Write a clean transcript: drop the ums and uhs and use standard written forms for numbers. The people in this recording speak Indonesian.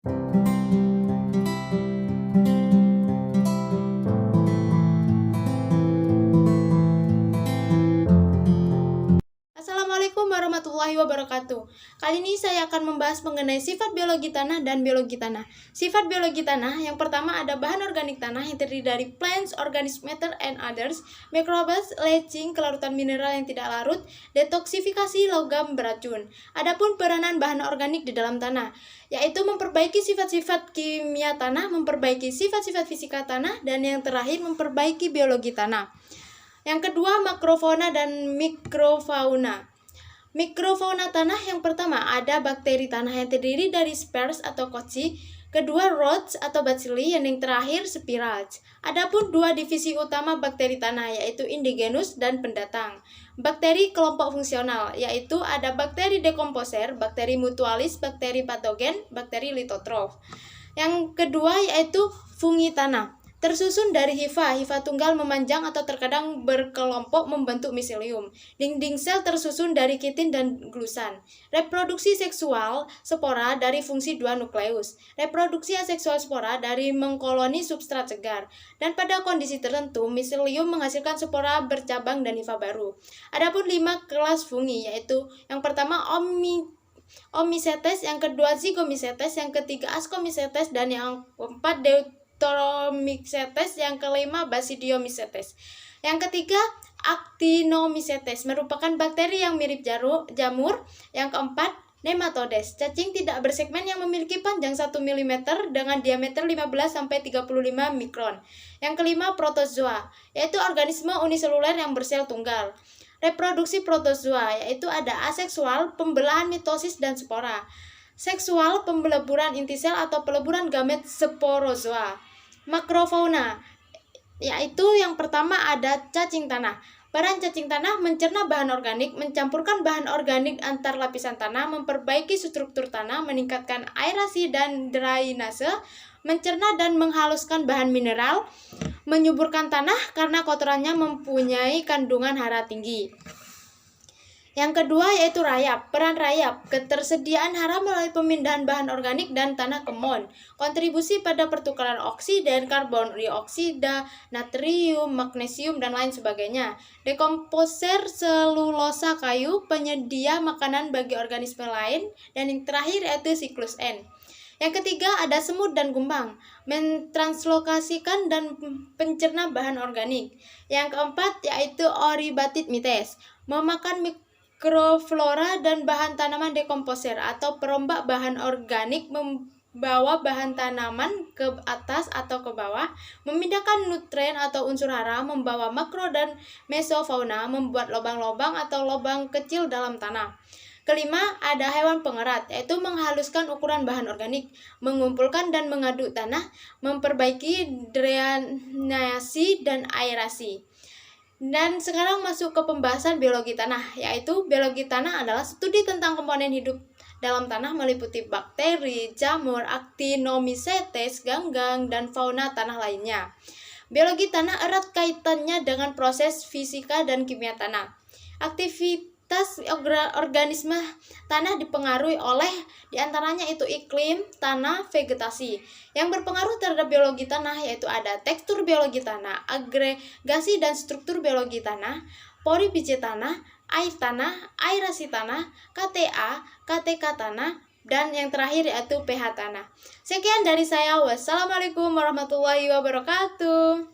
Assalamualaikum warahmatullahi wabarakatuh. Kali ini saya akan membahas mengenai sifat biologi tanah dan biologi tanah. Sifat biologi tanah yang pertama ada bahan organik tanah yang terdiri dari plants, organic matter, and others, microbes, leaching, kelarutan mineral yang tidak larut, detoksifikasi logam beracun. Adapun peranan bahan organik di dalam tanah, yaitu memperbaiki sifat-sifat kimia tanah, memperbaiki sifat-sifat fisika tanah, dan yang terakhir memperbaiki biologi tanah. Yang kedua, makrofauna dan mikrofauna. Mikrofauna tanah yang pertama ada bakteri tanah yang terdiri dari spores atau koci, kedua rods atau bacilli, yang terakhir spirals. Adapun dua divisi utama bakteri tanah yaitu indigenous dan pendatang. Bakteri kelompok fungsional yaitu ada bakteri dekomposer, bakteri mutualis, bakteri patogen, bakteri litotrof. Yang kedua yaitu fungi tanah. Tersusun dari hifa tunggal memanjang atau terkadang berkelompok membentuk miselium. Dinding sel tersusun dari kitin dan glusan. Reproduksi seksual spora dari fungsi dua nukleus. Reproduksi aseksual spora dari mengkoloni substrat segar. Dan pada kondisi tertentu, miselium menghasilkan spora bercabang dan hifa baru. Adapun 5 kelas fungi, yaitu yang pertama Oomycetes, yang kedua Zygomycetes, yang ketiga Ascomycetes, dan yang keempat Deuteromycetes, yang kelima Basidiomycetes. Yang ketiga Actinomycetes merupakan bakteri yang mirip jamur. Yang keempat Nematodes, cacing tidak bersegmen yang memiliki panjang 1 mm dengan diameter 15-35 mikron. Yang kelima Protozoa, yaitu organisme uniseluler yang bersel tunggal. Reproduksi protozoa yaitu ada aseksual, pembelahan mitosis dan spora. Seksual, peleburan inti sel atau peleburan gamet sporozoa. Makrofauna yaitu yang pertama ada cacing tanah. Peran cacing tanah mencerna bahan organik, mencampurkan bahan organik antar lapisan tanah, memperbaiki struktur tanah, meningkatkan aerasi dan drainase, mencerna dan menghaluskan bahan mineral, menyuburkan tanah karena kotorannya mempunyai kandungan hara tinggi. Yang kedua yaitu rayap. Peran rayap, ketersediaan hara melalui pemindahan bahan organik dan tanah ke mon. Kontribusi pada pertukaran oksida dan karbon dioksida, natrium, magnesium, dan lain sebagainya. Dekomposer selulosa kayu, penyedia makanan bagi organisme lain. Dan yang terakhir yaitu siklus N. Yang ketiga ada semut dan kumbang, mentranslokasikan dan pencerna bahan organik. Yang keempat yaitu Oribatid-mites, memakan mikroflora dan bahan tanaman dekomposer atau perombak bahan organik, membawa bahan tanaman ke atas atau ke bawah, memindahkan nutrien atau unsur hara, membawa makro dan mesofauna, membuat lubang-lubang atau lubang kecil dalam tanah. Kelima, ada hewan pengerat, yaitu menghaluskan ukuran bahan organik, mengumpulkan dan mengaduk tanah, memperbaiki drainasi dan aerasi. Dan sekarang masuk ke pembahasan biologi tanah, yaitu biologi tanah adalah studi tentang komponen hidup dalam tanah meliputi bakteri, jamur, actinomycetes, ganggang, dan fauna tanah lainnya. Biologi tanah erat kaitannya dengan proses fisika dan kimia tanah. Aktivitas organisme tanah dipengaruhi oleh diantaranya itu iklim, tanah, vegetasi. Yang berpengaruh terhadap biologi tanah yaitu ada tekstur biologi tanah, agregasi dan struktur biologi tanah, pori biji tanah, aerasi tanah, KTA, KTK tanah, dan yang terakhir yaitu pH tanah. Sekian dari saya. Wassalamualaikum warahmatullahi wabarakatuh.